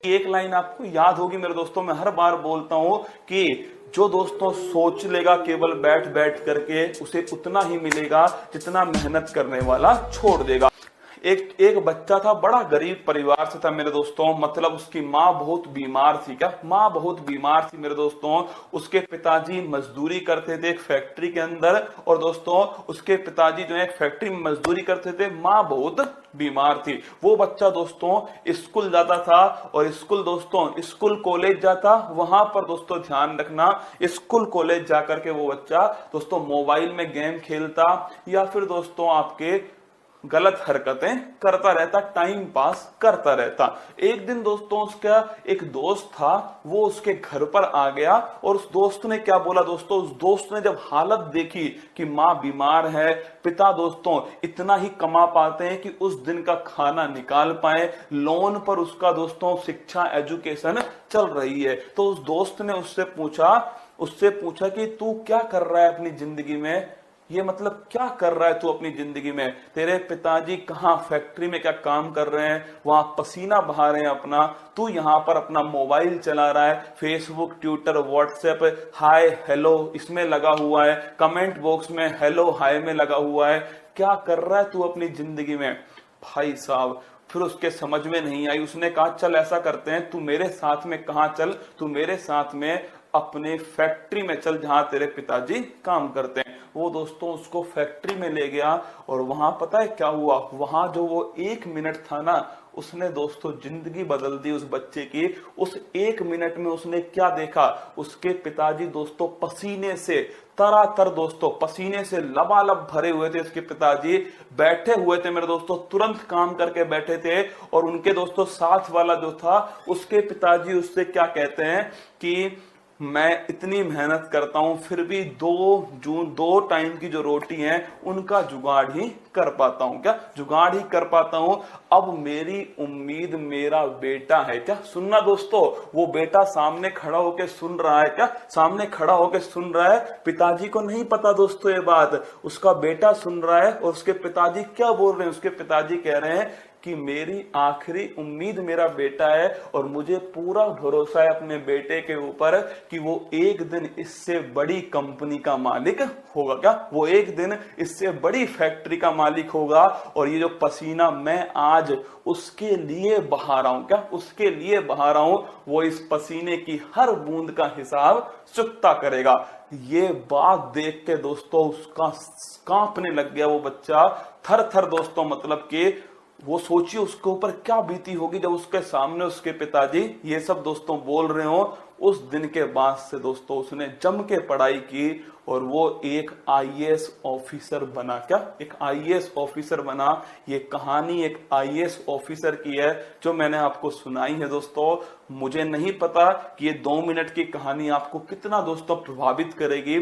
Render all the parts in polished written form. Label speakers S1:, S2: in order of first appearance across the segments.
S1: एक लाइन आपको याद होगी मेरे दोस्तों, मैं हर बार बोलता हूं कि जो दोस्तों सोच लेगा केवल बैठ बैठ करके, उसे उतना ही मिलेगा जितना मेहनत करने वाला छोड़ देगा। एक एक बच्चा था, बड़ा गरीब परिवार से था मेरे दोस्तों, मतलब उसकी माँ बहुत बीमार थी। क्या माँ बहुत बीमार थी मेरे दोस्तों। उसके पिताजी मजदूरी करते थे एक फैक्ट्री के अंदर, और दोस्तों उसके पिताजी जो है एक फैक्ट्री में मजदूरी करते थे, माँ बहुत बीमार थी। वो बच्चा दोस्तों स्कूल जाता था, और स्कूल दोस्तों स्कूल कॉलेज जाता, वहां पर दोस्तों ध्यान रखना, स्कूल कॉलेज जाकर के वो बच्चा दोस्तों मोबाइल में गेम खेलता, या फिर दोस्तों आपके गलत हरकतें करता रहता, टाइम पास करता रहता। एक दिन दोस्तों उसका एक दोस्त था, वो उसके घर पर आ गया, और उस दोस्त ने क्या बोला दोस्तों, उस दोस्त ने जब हालत देखी कि माँ बीमार है, पिता दोस्तों इतना ही कमा पाते हैं कि उस दिन का खाना निकाल पाए, लोन पर उसका दोस्तों शिक्षा एजुकेशन चल रही है, तो उस दोस्त ने उससे पूछा कि तू क्या कर रहा है अपनी जिंदगी में, ये मतलब क्या कर रहा है तू अपनी जिंदगी में, तेरे पिताजी कहाँ फैक्ट्री में क्या काम कर रहे हैं, वहां पसीना बहा रहे हैं अपना, तू यहाँ पर अपना मोबाइल चला रहा है, Facebook Twitter WhatsApp hi hello इसमें लगा हुआ है, कमेंट बॉक्स में हेलो हाय में लगा हुआ है, क्या कर रहा है तू अपनी जिंदगी में। भाई साहब फिर उसके समझ में नहीं आई, उसने कहा चल ऐसा करते हैं, तू मेरे साथ में कहाँ चल, तू मेरे साथ में अपने फैक्ट्री में चल जहां तेरे पिताजी काम करते हैं। वो दोस्तों उसको फैक्ट्री में ले गया, और वहां पता है क्या हुआ, वहां जो वो 1 मिनट था ना, उसने दोस्तों जिंदगी बदल दी उस बच्चे की। उस 1 मिनट में उसने क्या देखा, उसके पिताजी दोस्तों पसीने से तरातर दोस्तों पसीने से लबालब भरे हुए थे, उसके पिताजी बैठे हुए थे मेरे दोस्तों, तुरंत काम करके बैठे थे, और उनके दोस्तों साथ वाला जो था उसके पिताजी उससे क्या कहते हैं कि मैं इतनी मेहनत करता हूं फिर भी 2 टाइम की जो रोटी है उनका जुगाड़ ही कर पाता हूं, क्या जुगाड़ ही कर पाता हूं। अब मेरी उम्मीद मेरा बेटा है। क्या सुनना दोस्तों, वो बेटा सामने खड़ा होकर सुन रहा है, क्या सामने खड़ा होकर सुन रहा है, पिताजी को नहीं पता दोस्तों ये बात, उसका बेटा सुन रहा है, और उसके पिताजी क्या बोल रहे हैं, उसके पिताजी कह रहे हैं कि मेरी आखिरी उम्मीद मेरा बेटा है, और मुझे पूरा भरोसा है अपने बेटे के ऊपर कि वो एक दिन इससे बड़ी कंपनी का मालिक होगा। क्या वो एक दिन इससे बड़ी फैक्ट्री का मालिक होगा, और ये जो पसीना मैं आज उसके लिए बहा रहा हूं, क्या उसके लिए बहा रहा हूं, वो इस पसीने की हर बूंद का हिसाब चुकता करेगा। ये बात देख के दोस्तों उसका कांपने लग गया वो बच्चा, थर थर दोस्तों, मतलब कि वो सोचिए उसके ऊपर क्या बीती होगी जब उसके सामने उसके पिताजी ये सब दोस्तों बोल रहे हो। उस दिन के बाद से दोस्तों उसने जम के पढ़ाई की, और वो एक आईएएस ऑफिसर बना। क्या एक आईएएस ऑफिसर बना। ये कहानी एक आईएएस ऑफिसर की है जो मैंने आपको सुनाई है दोस्तों। मुझे नहीं पता कि ये 2 मिनट की कहानी आपको कितना दोस्तों प्रभावित करेगी,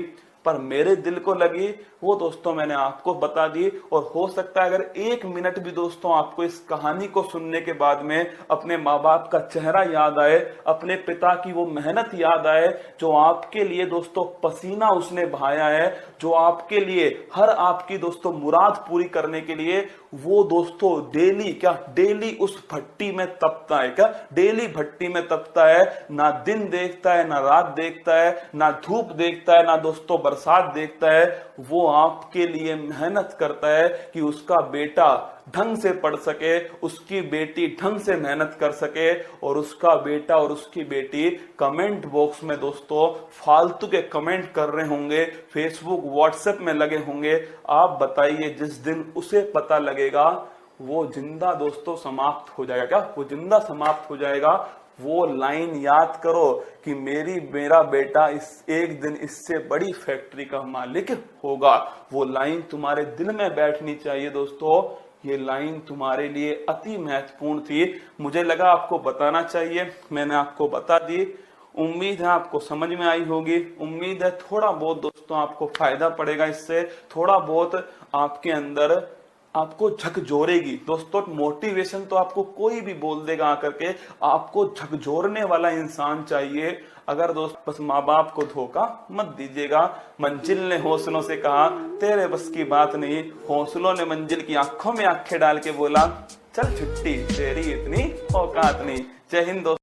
S1: पर मेरे दिल को लगी वो दोस्तों मैंने आपको बता दी। और हो सकता है अगर 1 मिनट भी दोस्तों आपको इस कहानी को सुनने के बाद में अपने माँ बाप का चेहरा याद आए, अपने पिता की वो मेहनत याद आए, जो आपके लिए दोस्तों पसीना उसने बहाया है, जो आपके लिए हर आपकी दोस्तों मुराद पूरी करने के लिए वो दोस्तों डेली उस भट्टी में तपता है। क्या डेली भट्टी में तपता है, ना दिन देखता है, ना रात देखता है, ना धूप देखता है, ना दोस्तों बरसात देखता है। वो आपके लिए मेहनत करता है कि उसका बेटा ढंग से पढ़ सके, उसकी बेटी ढंग से मेहनत कर सके, और उसका बेटा और उसकी बेटी कमेंट बॉक्स में दोस्तों फालतू के कमेंट कर रहे होंगे, फेसबुक व्हाट्सएप में लगे होंगे। आप बताइए जिस दिन उसे पता लगेगा वो जिंदा दोस्तों समाप्त हो जाएगा। क्या वो जिंदा समाप्त हो जाएगा। वो लाइन याद करो कि मेरा बेटा इस एक दिन इससे बड़ी फैक्ट्री का मालिक होगा। वो लाइन तुम्हारे दिल में बैठनी चाहिए दोस्तों। ये लाइन तुम्हारे लिए अति महत्वपूर्ण थी, मुझे लगा आपको बताना चाहिए, मैंने आपको बता दी। उम्मीद है आपको समझ में आई होगी। उम्मीद है थोड़ा बहुत दोस्तों आपको फायदा पड़ेगा इससे, थोड़ा बहुत आपके अंदर आपको झकझोरेगी दोस्तों। मोटिवेशन तो आपको कोई भी बोल देगा आकर के, आपको झकझोरने वाला इंसान चाहिए। अगर दोस्त बस माँ बाप को धोखा मत दीजिएगा। मंजिल ने हौसलों से कहा तेरे बस की बात नहीं, हौसलों ने मंजिल की आंखों में आंखें डाल के बोला चल छुट्टी, तेरी इतनी औकात नहीं। जय हिंद दोस्तों।